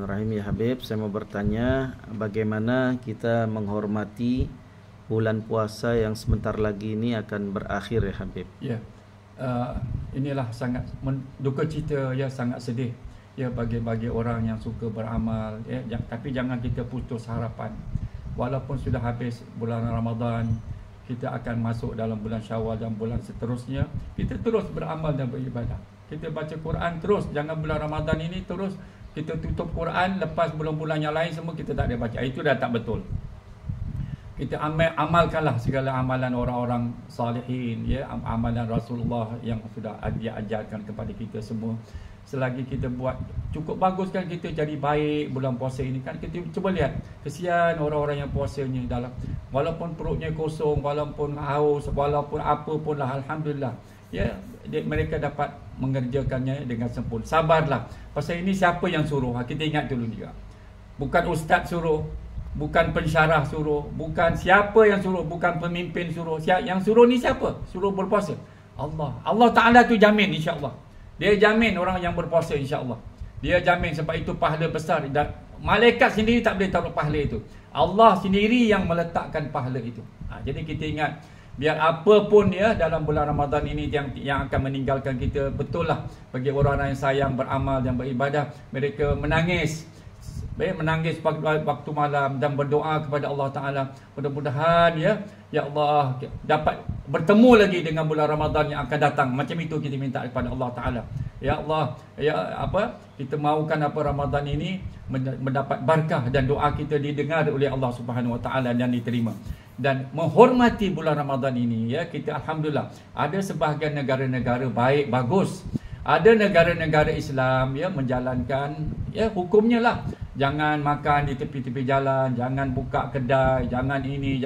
Bismillahirrahmanirrahim. Ya Habib, saya mau bertanya bagaimana kita menghormati bulan puasa yang sebentar lagi ini akan berakhir ya Habib. Ya, inilah sangat duka cita, ya, sangat sedih ya bagi orang yang suka beramal ya, tapi jangan kita putus harapan. Walaupun sudah habis bulan Ramadan, kita akan masuk dalam bulan Syawal dan bulan seterusnya, kita terus beramal dan beribadah. Kita baca Quran terus, jangan bulan Ramadan ini terus kita tutup Quran, lepas bulan-bulan yang lain semua kita tak ada baca. Itu dah tak betul. Kita amalkanlah segala amalan orang-orang salihin, ya, amalan Rasulullah yang sudah dia ajarkan kepada kita semua. Selagi kita buat cukup bagus kan, kita jadi baik bulan puasa ini kan. Kita cuba lihat, kesian orang-orang yang puasanya dalam, walaupun perutnya kosong, walaupun haus, walaupun apa pun lah, alhamdulillah, ya, mereka dapat mengerjakannya dengan sempurna. Sabarlah. Pasal ini siapa yang suruh? Kita ingat dulu juga. Bukan ustaz suruh, bukan pensyarah suruh, bukan siapa yang suruh, bukan pemimpin suruh. Yang suruh ni siapa? Suruh berpuasa. Allah. Allah Ta'ala tu jamin, insya-Allah. Dia jamin orang yang berpuasa, insya-Allah. Dia jamin, sebab itu pahala besar. Dan malaikat sendiri tak boleh taruh pahala itu. Allah sendiri yang meletakkan pahala itu. Jadi kita ingat, biar apa pun ya dalam bulan Ramadan ini yang akan meninggalkan kita, betul lah bagi orang-orang yang sayang beramal dan beribadah, mereka menangis waktu malam dan berdoa kepada Allah Ta'ala. Mudah-mudahan ya Allah dapat bertemu lagi dengan bulan Ramadan yang akan datang. Macam itu kita minta kepada Allah Ta'ala. Ya Allah, kita mahukan Ramadan ini mendapat barakah dan doa kita didengar oleh Allah Subhanahu Wa Ta'ala dan diterima. Dan menghormati bulan Ramadan ini, ya, kita alhamdulillah ada sebahagian negara-negara baik, bagus. Ada negara-negara Islam, ya, menjalankan ya hukumnya lah. Jangan makan di tepi-tepi jalan, jangan buka kedai, jangan ini,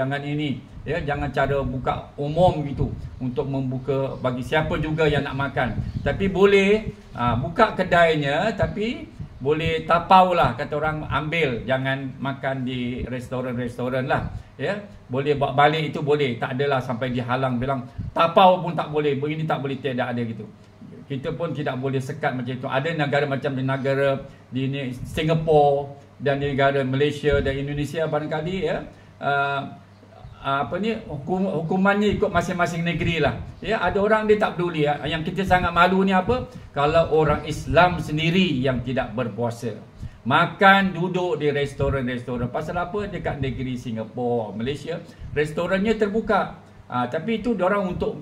ya, jangan cara buka umum gitu untuk membuka bagi siapa juga yang nak makan. Tapi boleh buka kedainya, tapi boleh tapau lah, kata orang, ambil, jangan makan di restoran-restoran lah, ya. Boleh bawa balik, itu boleh, tak adalah sampai dihalang, bilang tapau pun tak boleh, begini tak boleh, tidak ada gitu. Kita pun tidak boleh sekat macam itu. Ada negara macam di negara di Singapura dan di negara Malaysia dan Indonesia barangkali, ya, hukumannya ikut masing-masing negeri lah. Ya, ada orang dia tak peduli. Ya. Yang kita sangat malu ni apa? Kalau orang Islam sendiri yang tidak berpuasa, makan duduk di restoran-restoran. Pasal apa? Dekat negeri Singapura, Malaysia, restorannya terbuka. Tapi itu diorang untuk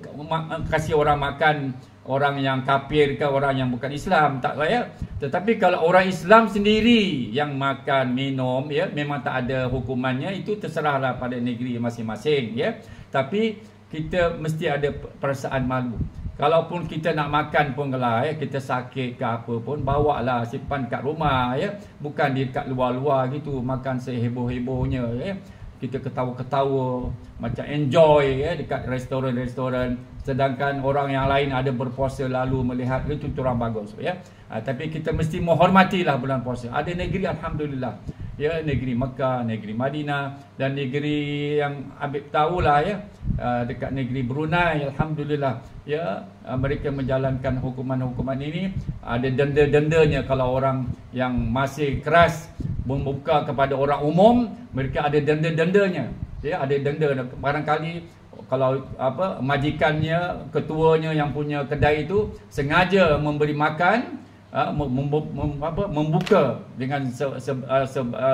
kasih orang makan, orang yang kafir ke orang yang bukan Islam, tak ya. Tetapi kalau orang Islam sendiri yang makan, minum, ya, memang tak ada hukumannya. Itu terserahlah pada negeri masing-masing, ya. Tapi kita mesti ada perasaan malu. Kalaupun kita nak makan pun lah, ya, kita sakit ke apa pun, bawalah, simpan kat rumah, ya. Bukan di kat luar-luar gitu, makan seheboh-hebohnya, ya. Kita ketawa-ketawa, macam enjoy, ya, dekat restoran-restoran. Sedangkan orang yang lain ada berpuasa lalu melihat, itu orang bagus, ya. Tapi kita mesti menghormatilah bulan puasa. Ada negeri alhamdulillah, ya, negeri Mekah, negeri Madinah, dan negeri yang Habib tahulah, ya, dekat negeri Brunei, alhamdulillah, ya, mereka menjalankan hukuman-hukuman ini. Ada denda-dendanya kalau orang yang masih keras membuka kepada orang umum, mereka ada denda-dendanya, ya, ada denda. Barangkali kalau majikannya, ketuanya yang punya kedai itu sengaja memberi makan, membuka dengan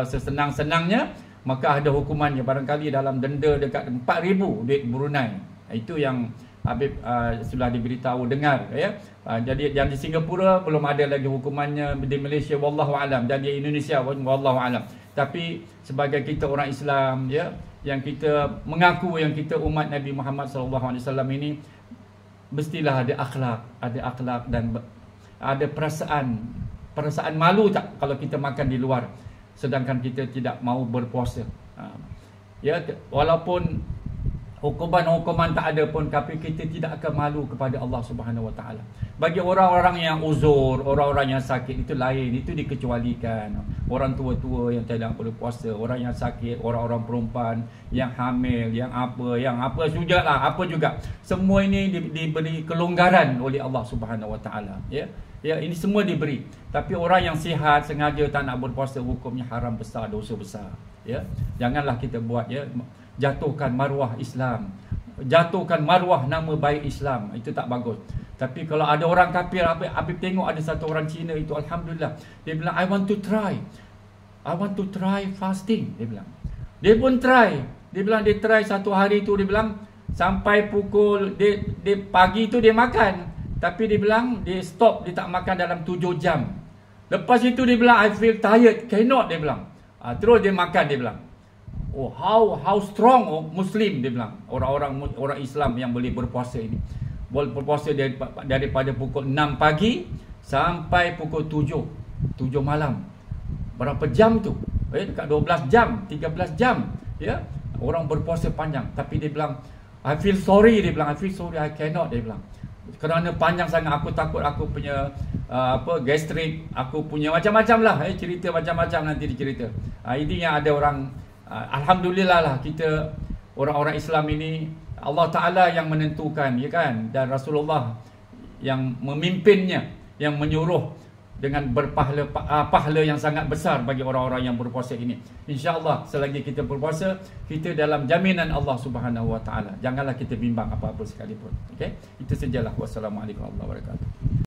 sesenang-senangnya, maka ada hukumannya, barangkali dalam denda dekat 4,000 duit Brunei. Itu yang Habib sudah diberitahu dengar, ya. Jadi yang di Singapura belum ada lagi hukumannya, di Malaysia wallahu alam, dan di Indonesia wallahu alam. Tapi sebagai kita orang Islam, ya, yang kita mengaku yang kita umat Nabi Muhammad SAW ini, mestilah ada akhlak dan ada perasaan malu tak kalau kita makan di luar sedangkan kita tidak mau berpuasa. Ya, walaupun hukuman tak ada pun, tapi kita tidak akan malu kepada Allah Subhanahu Wa Taala. Bagi orang-orang yang uzur, orang-orang yang sakit, itu lain, itu dikecualikan. Orang tua-tua yang tidak boleh puasa, orang yang sakit, orang-orang perempuan yang hamil, yang apa juga. Semua ini diberi kelonggaran oleh Allah Subhanahu Wa Taala, ya. Ya, ini semua diberi. Tapi orang yang sihat sengaja tak nak berpuasa, hukumnya haram besar, dosa besar. Ya, janganlah kita buat, ya, jatuhkan maruah Islam, jatuhkan maruah nama baik Islam. Itu tak bagus. Tapi kalau ada orang kafir, Habib tengok ada satu orang Cina itu, alhamdulillah, dia bilang I want to try fasting. Dia bilang, dia pun try. Dia bilang dia try satu hari tu, dia bilang sampai pukul dia pagi tu dia makan, tapi dia bilang dia stop, dia tak makan dalam 7 jam. Lepas itu dia bilang I feel tired, cannot, dia bilang. Terus dia makan, dia bilang. Oh, how strong Muslim, dia bilang. Orang Islam yang boleh berpuasa ini. Boleh berpuasa daripada pukul 6 pagi sampai pukul 7 malam. Berapa jam tu? Dekat 12 jam, 13 jam. Ya, orang berpuasa panjang. Tapi dia bilang I feel sorry, dia bilang. I feel sorry, I cannot, dia bilang. Kerana panjang sangat, aku takut aku punya gastrik, aku punya macam-macam lah, cerita macam-macam nanti dicerita. Ini yang ada orang, alhamdulillah lah, kita orang-orang Islam ini Allah Ta'ala yang menentukan, ya kan, dan Rasulullah yang memimpinnya, yang menyuruh dengan pahala yang sangat besar bagi orang-orang yang berpuasa ini. InsyaAllah selagi kita berpuasa, kita dalam jaminan Allah Subhanahu Wa Ta'ala. Janganlah kita bimbang apa-apa sekalipun. Okay? Itu sajalah. Wassalamualaikum warahmatullahi wabarakatuh.